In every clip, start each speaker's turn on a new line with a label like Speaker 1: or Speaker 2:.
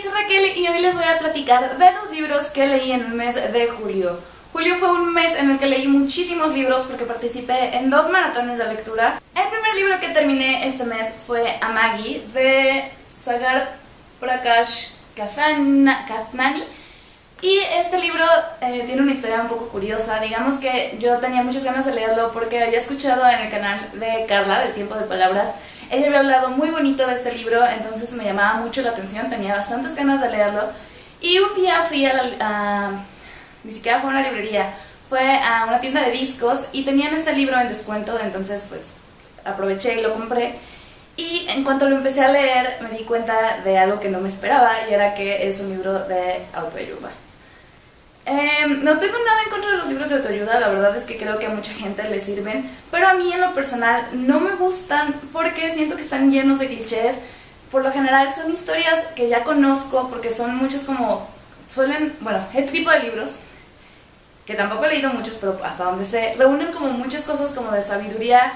Speaker 1: soy Raquel y hoy les voy a platicar de los libros que leí en el mes de julio. Julio fue un mes en el que leí muchísimos libros porque participé en 2 maratones de lectura. El primer libro que terminé este mes fue Amagi de Sagar Prakash Kathnani. Y este libro tiene una historia un poco curiosa. Digamos que yo tenía muchas ganas de leerlo porque había escuchado en el canal de Carla, del Tiempo de Palabras. Ella había hablado muy bonito de este libro, entonces me llamaba mucho la atención, tenía bastantes ganas de leerlo. Y un día fui ni siquiera fue a una librería, fue a una tienda de discos y tenían este libro en descuento, entonces pues aproveché y lo compré. Y en cuanto lo empecé a leer me di cuenta de algo que no me esperaba, y era que es un libro de autoayuda. No tengo nada en contra de los libros de autoayuda, la verdad es que creo que a mucha gente les sirven, pero a mí en lo personal no me gustan porque siento que están llenos de clichés. Por lo general son historias que ya conozco porque son muchos este tipo de libros, que tampoco he leído muchos, pero hasta donde sé, reúnen como muchas cosas como de sabiduría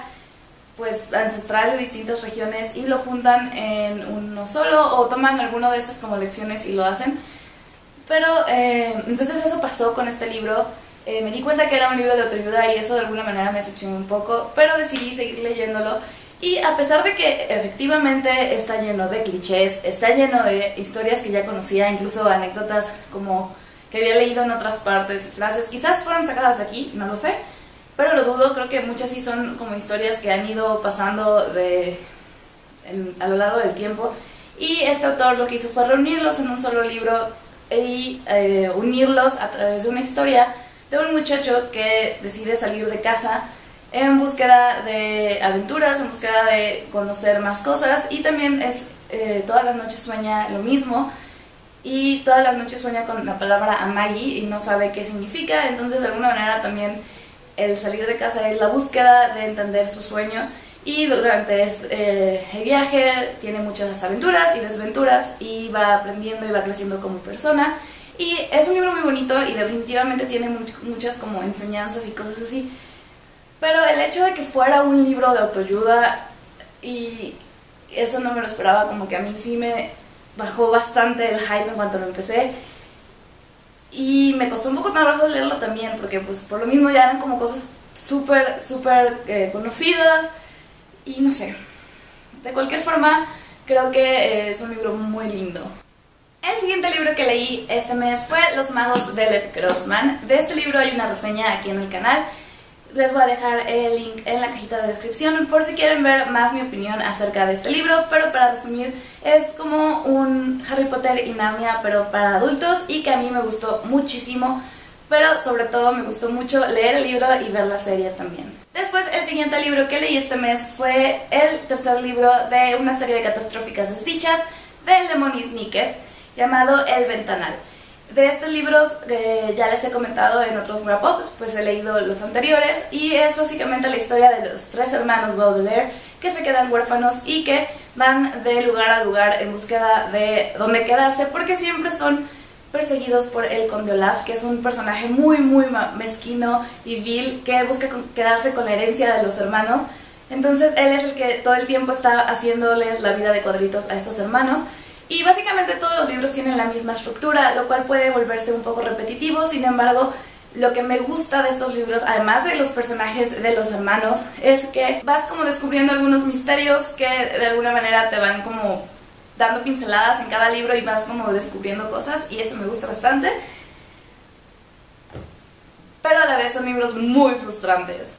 Speaker 1: pues ancestral de distintas regiones y lo juntan en uno solo o toman alguno de estas como lecciones y lo hacen. Pero entonces eso pasó con este libro. Me di cuenta que era un libro de autoayuda y eso de alguna manera me decepcionó un poco, pero decidí seguir leyéndolo. Y a pesar de que efectivamente está lleno de clichés, está lleno de historias que ya conocía, incluso anécdotas como que había leído en otras partes y frases, quizás fueron sacadas aquí, no lo sé, pero lo dudo. Creo que muchas sí son como historias que han ido pasando a lo largo del tiempo. Y este autor lo que hizo fue reunirlos en un solo libro y unirlos a través de una historia de un muchacho que decide salir de casa en búsqueda de aventuras, en búsqueda de conocer más cosas, y también todas las noches sueña lo mismo y todas las noches sueña con la palabra Amagi y no sabe qué significa. Entonces de alguna manera también el salir de casa es la búsqueda de entender su sueño, y durante el viaje tiene muchas aventuras y desventuras y va aprendiendo y va creciendo como persona. Y es un libro muy bonito y definitivamente tiene muchas como enseñanzas y cosas así, pero el hecho de que fuera un libro de autoayuda, y eso no me lo esperaba, como que a mí sí me bajó bastante el hype en cuanto lo empecé. Y me costó un poco trabajo leerlo también porque pues por lo mismo ya eran como cosas súper conocidas y no sé. De cualquier forma creo que es un libro muy lindo. El siguiente libro que leí este mes fue Los magos de Lev Grossman. De este libro hay una reseña aquí en el canal. Les voy a dejar el link en la cajita de descripción por si quieren ver más mi opinión acerca de este libro, pero para resumir es como un Harry Potter y Narnia pero para adultos, y que a mí me gustó muchísimo, pero sobre todo me gustó mucho leer el libro y ver la serie también. Después el siguiente libro que leí este mes fue el tercer libro de una serie de catastróficas desdichas de Lemony Snicket llamado El Ventanal. De estos libros ya les he comentado en otros wrap-ups, pues he leído los anteriores, y es básicamente la historia de los 3 hermanos Baudelaire que se quedan huérfanos y que van de lugar a lugar en búsqueda de dónde quedarse, porque siempre son perseguidos por el Conde Olaf, que es un personaje muy mezquino y vil que busca quedarse con la herencia de los hermanos. Entonces él es el que todo el tiempo está haciéndoles la vida de cuadritos a estos hermanos. Y básicamente todos los libros tienen la misma estructura, lo cual puede volverse un poco repetitivo. Sin embargo, lo que me gusta de estos libros, además de los personajes de los hermanos, es que vas como descubriendo algunos misterios que de alguna manera te van como dando pinceladas en cada libro y vas como descubriendo cosas, y eso me gusta bastante. Pero a la vez son libros muy frustrantes.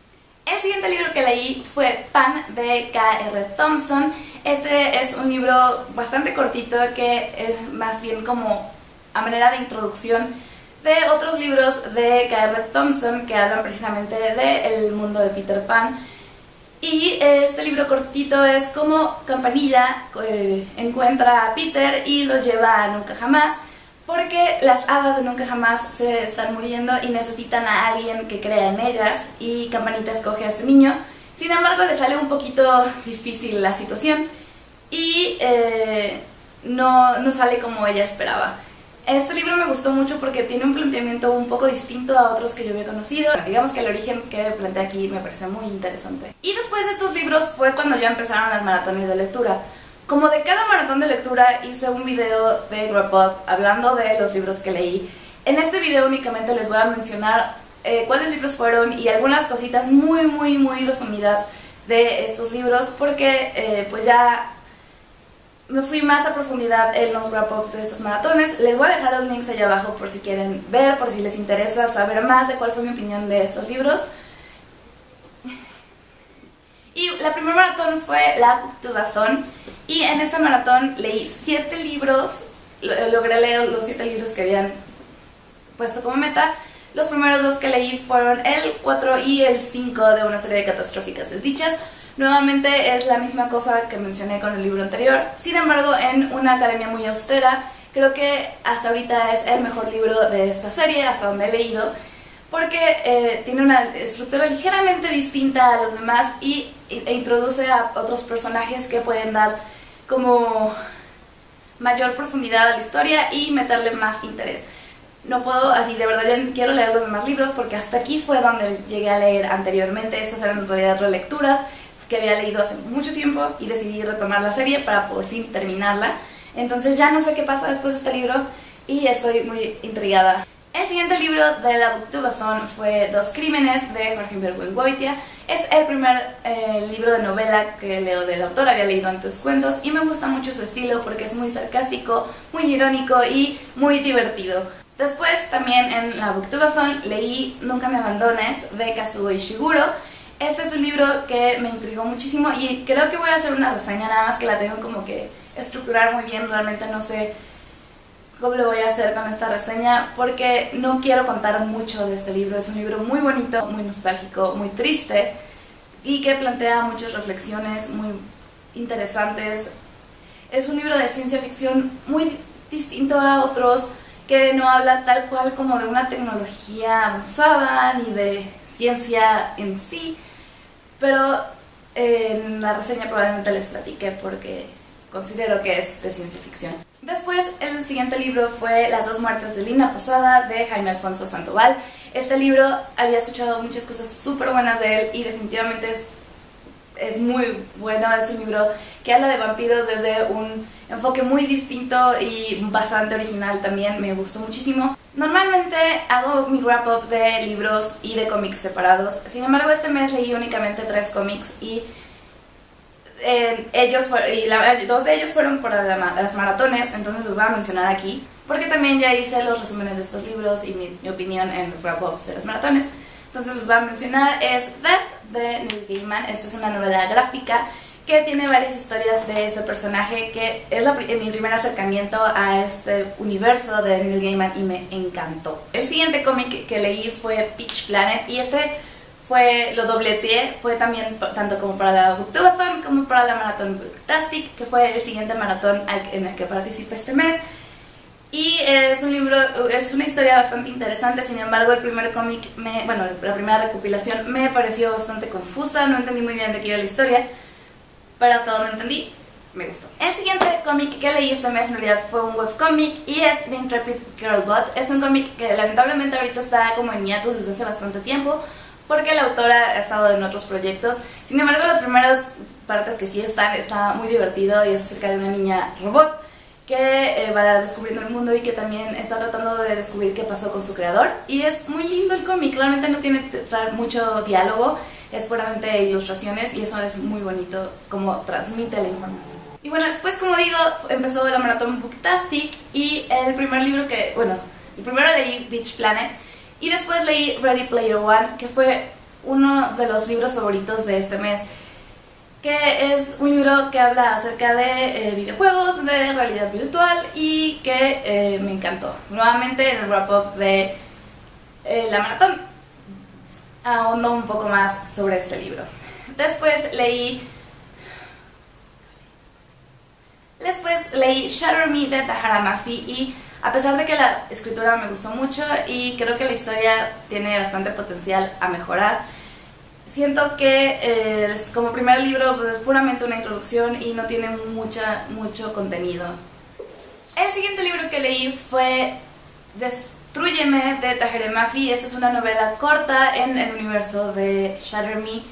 Speaker 1: El siguiente libro que leí fue Pan de K.R. Thompson. Este es un libro bastante cortito que es más bien como a manera de introducción de otros libros de K.R. Thompson que hablan precisamente del mundo de Peter Pan. Y este libro cortito es como Campanilla encuentra a Peter y lo lleva a Nunca Jamás, porque las hadas de Nunca Jamás se están muriendo y necesitan a alguien que crea en ellas, y Campanita escoge a este niño. Sin embargo, le sale un poquito difícil la situación y no sale como ella esperaba. Este libro me gustó mucho porque tiene un planteamiento un poco distinto a otros que yo había conocido. Digamos que el origen que plantea aquí me parece muy interesante. Y después de estos libros fue cuando ya empezaron las maratones de lectura. Como de cada maratón de lectura hice un video de Wrap Up hablando de los libros que leí. En este video únicamente les voy a mencionar cuáles libros fueron y algunas cositas muy resumidas de estos libros, porque pues ya me fui más a profundidad en los wrap-ups de estos maratones. Les voy a dejar los links allá abajo por si quieren ver, por si les interesa saber más de cuál fue mi opinión de estos libros. Y la primera maratón fue la Booktubeathon, y en esta maratón leí 7 libros, logré leer los 7 libros que habían puesto como meta. Los primeros 2 que leí fueron el 4 y el 5 de una serie de catastróficas desdichas. Nuevamente es la misma cosa que mencioné con el libro anterior, sin embargo en una academia muy austera. Creo que hasta ahorita es el mejor libro de esta serie, hasta donde he leído, porque tiene una estructura ligeramente distinta a los demás e introduce a otros personajes que pueden dar como mayor profundidad a la historia y meterle más interés. No puedo, así de verdad ya quiero leer los demás libros porque hasta aquí fue donde llegué a leer anteriormente. Estos eran en realidad relecturas que había leído hace mucho tiempo y decidí retomar la serie para por fin terminarla. Entonces ya no sé qué pasa después de este libro y estoy muy intrigada. El siguiente libro de la Booktubeathon fue Dos crímenes de Jorge Buengoitia. Es el primer libro de novela que leo del autor. Había leído antes cuentos y me gusta mucho su estilo porque es muy sarcástico, muy irónico y muy divertido. Después también en la Booktubeathon leí Nunca me abandones de Kazuo Ishiguro. Este es un libro que me intrigó muchísimo y creo que voy a hacer una reseña, nada más que la tengo como que estructurar muy bien. Realmente no sé cómo lo voy a hacer con esta reseña porque no quiero contar mucho de este libro. Es un libro muy bonito, muy nostálgico, muy triste y que plantea muchas reflexiones muy interesantes. Es un libro de ciencia ficción muy distinto a otros, que no habla tal cual como de una tecnología avanzada ni de ciencia en sí, pero en la reseña probablemente les platique porque considero que es de ciencia ficción. Después el siguiente libro fue Las dos muertes de Lina Posada de Jaime Alfonso Sandoval. Este libro había escuchado muchas cosas súper buenas de él y definitivamente es muy bueno. Es un libro que habla de vampiros desde un enfoque muy distinto y bastante original también. Me gustó muchísimo. Normalmente hago mi wrap-up de libros y de cómics separados. Sin embargo, este mes leí únicamente 3 cómics y dos de ellos fueron por las maratones, entonces los voy a mencionar aquí porque también ya hice los resúmenes de estos libros y mi opinión en los wrap-ups de las maratones. Entonces los voy a mencionar. Es Death de Neil Gaiman. Esta es una novela gráfica que tiene varias historias de este personaje, que es mi primer acercamiento a este universo de Neil Gaiman y me encantó. El siguiente cómic que leí fue Peach Planet y lo dobleteé. Fue también tanto como para la Booktubeathon como para la maratón Booktastic, que fue el siguiente maratón en el que participé este mes. Y es un libro, es una historia bastante interesante. Sin embargo, el primer cómic, la primera recopilación me pareció bastante confusa. No entendí muy bien de qué iba la historia, pero hasta donde entendí, me gustó. El siguiente cómic que leí este mes en realidad fue un webcomic y es The Intrepid Girlbot. Es un cómic que lamentablemente ahorita está como en hiatus desde hace bastante tiempo porque la autora ha estado en otros proyectos. Sin embargo, las primeras partes que sí está muy divertido y es acerca de una niña robot que va descubriendo el mundo y que también está tratando de descubrir qué pasó con su creador. Y es muy lindo el cómic, realmente no tiene mucho diálogo, es puramente ilustraciones y eso es muy bonito como transmite la información. Y bueno, después, como digo, empezó la maratón Booktastic y el primero leí Beach Planet y después leí Ready Player One, que fue uno de los libros favoritos de este mes, que es un libro que habla acerca de videojuegos, de realidad virtual y que me encantó. Nuevamente en el wrap-up de la maratón ahondo un poco más sobre este libro. Después leí Shatter Me de Tahara Mafi y a pesar de que la escritura me gustó mucho y creo que la historia tiene bastante potencial a mejorar, siento que como primer libro pues es puramente una introducción y no tiene mucho contenido. El siguiente libro que leí fue Destrúyeme de Tahereh Mafi. Esta es una novela corta en el universo de Shatter Me.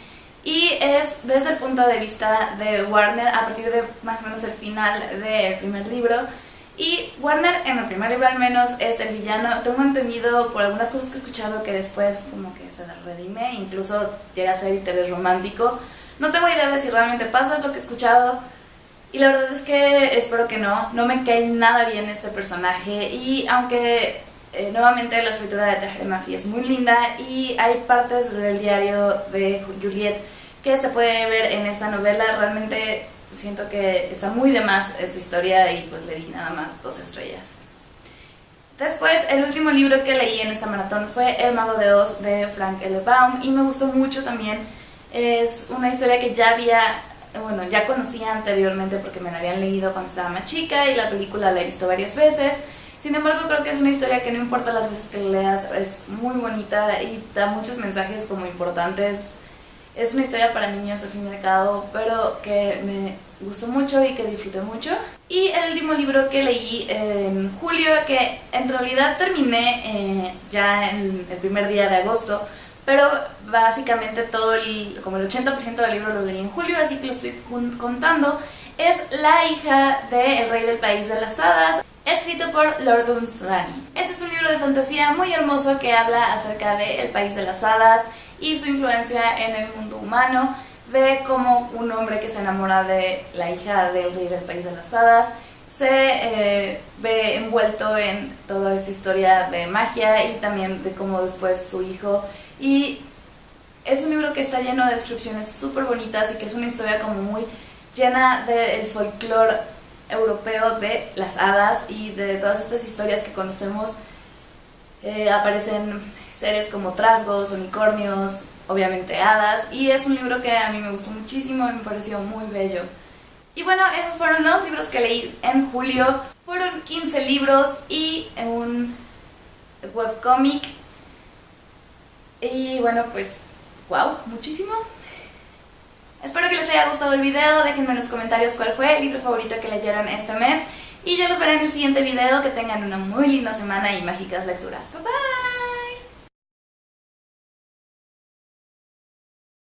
Speaker 1: y es desde el punto de vista de Warner a partir de más o menos el final del primer libro. Y Warner en el primer libro al menos es el villano. Tengo entendido por algunas cosas que he escuchado que después como que se redime, incluso llega a ser interés romántico. No tengo idea de si realmente pasa, es lo que he escuchado. Y la verdad es que espero que no me cae nada bien este personaje. Y aunque nuevamente la escritura de Tahirih Mafi es muy linda y hay partes del diario de Juliette que se puede ver en esta novela, realmente siento que está muy de más esta historia y pues le di nada más 2 estrellas. Después, el último libro que leí en esta maratón fue El Mago de Oz de Frank L. Baum y me gustó mucho también. Es una historia que ya conocía anteriormente porque me la habían leído cuando estaba más chica y la película la he visto varias veces. Sin embargo, creo que es una historia que no importa las veces que la leas, es muy bonita y da muchos mensajes como importantes. Es una historia para niños al fin y al cabo, pero que me gustó mucho y que disfruté mucho. Y el último libro que leí en julio, que en realidad terminé ya en el primer día de agosto, pero básicamente como el 80% del libro lo leí en julio, así que lo estoy contando, es La hija del rey del país de las hadas, escrito por Lord Dunsany. Este es un libro de fantasía muy hermoso que habla acerca del país de las hadas y su influencia en el mundo humano, de cómo un hombre que se enamora de la hija del rey del país de las hadas se ve envuelto en toda esta historia de magia y también de cómo después su hijo. Y es un libro que está lleno de descripciones súper bonitas y que es una historia como muy llena del folclore europeo de las hadas y de todas estas historias que conocemos. Aparecen seres como trasgos, unicornios, obviamente hadas, y es un libro que a mí me gustó muchísimo y me pareció muy bello. Y bueno, esos fueron los libros que leí en julio. Fueron 15 libros y un webcomic. Y bueno, pues, wow, muchísimo. Espero que les haya gustado el video, déjenme en los comentarios cuál fue el libro favorito que leyeron este mes. Y yo los veré en el siguiente video, que tengan una muy linda semana y mágicas lecturas. Bye bye.